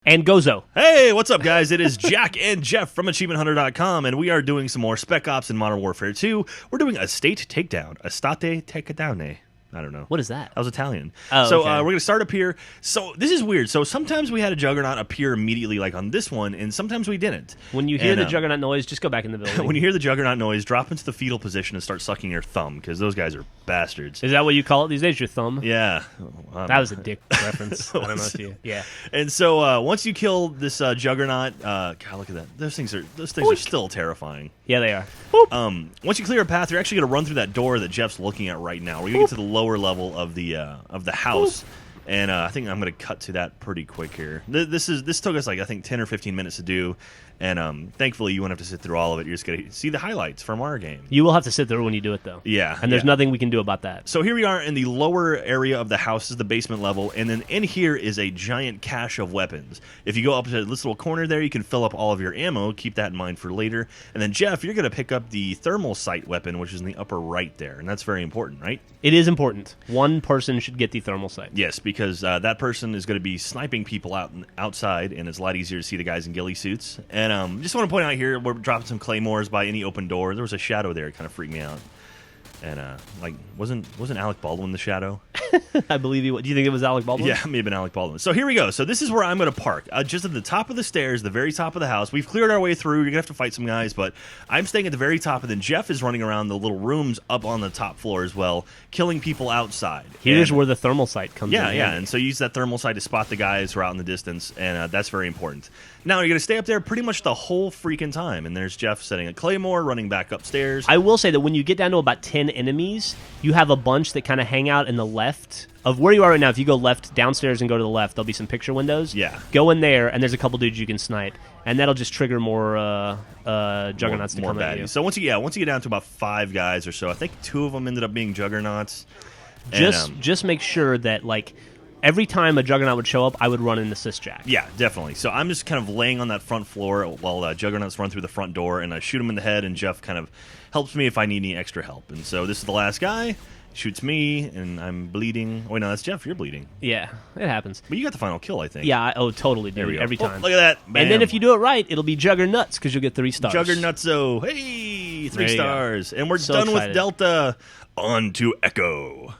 And Gozo. Hey, what's up, guys? It is Jack and Jeff from AchievementHunter.com, and we are doing some more SpecOps in Modern Warfare 2. We're doing a state takedown. A state takedown. I don't know. What is that? That was Italian. Oh, so okay. we're going to start up here. So this is weird. So sometimes we had a Juggernaut appear immediately, like on this one, and sometimes we didn't. When you hear the Juggernaut noise, just go back in the building. When you hear the Juggernaut noise, drop into the fetal position and start sucking your thumb, because those guys are bastards. Is that what you call it these days, your thumb? Yeah. That was a dick reference. I don't know if you... Yeah. And so once you kill this Juggernaut, God, look at that. Those things are still terrifying. Yeah, they are. Once you clear a path, you're actually going to run through that door that Jeff's looking at right now. We're going to get to the lower level of the house, and I think I'm going to cut to that pretty quick here. This took us like I think 10 or 15 minutes to do, and thankfully you won't have to sit through all of it. You're just going to see the highlights from our game. You will have to sit there when you do it, though. Yeah, and there's nothing we can do about that. So here we are in the lower area of the house, this is the basement level, and then in here is a giant cache of weapons. If you go up to this little corner there, you can fill up all of your ammo. Keep that in mind for later. And then, Jeff, you're going to pick up the thermal sight weapon, which is in the upper right there, and that's very important, right? It is important. One person should get the thermal sight. Yes, because that person is going to be sniping people outside, and it's a lot easier to see the guys in ghillie suits. And just want to point out here, we're dropping some claymores by any open door. There was a shadow there. It kind of freaked me out. And wasn't Alec Baldwin the shadow? I believe he. Do you think it was Alec Baldwin? Yeah, it may have been Alec Baldwin. So here we go. So this is where I'm going to park. Just at the top of the stairs, the very top of the house. We've cleared our way through. You're going to have to fight some guys, but I'm staying at the very top, and then Jeff is running around the little rooms up on the top floor as well, killing people outside. Here's where the thermal sight comes in. Yeah, and so you use that thermal sight to spot the guys who are out in the distance, and that's very important. Now, you're going to stay up there pretty much the whole freaking time, and there's Jeff setting a claymore, running back upstairs. I will say that when you get down to about 10 enemies, you have a bunch that kind of hang out in the left of where you are right now. If you go left downstairs and go to the left, there'll be some picture windows. Yeah. Go in there, and there's a couple dudes you can snipe, and that'll just trigger more Juggernauts to come at you. So once you get down to about 5 guys or so, I think 2 of them ended up being Juggernauts. Just make sure that, like, every time a Juggernaut would show up, I would run in the Sysjack. Yeah, definitely. So I'm just kind of laying on that front floor while Juggernauts run through the front door, and I shoot him in the head, and Jeff kind of helps me if I need any extra help. And so this is the last guy. Shoots me, and I'm bleeding. Oh, wait, no, that's Jeff. You're bleeding. Yeah, it happens. But you got the final kill, I think. Yeah, totally, dude. Every time. Look at that. Bam. And then if you do it right, it'll be Juggernauts, because you'll get 3 stars. Juggernutso. Hey, 3 stars. And we're so done excited. with Delta. On to Echo.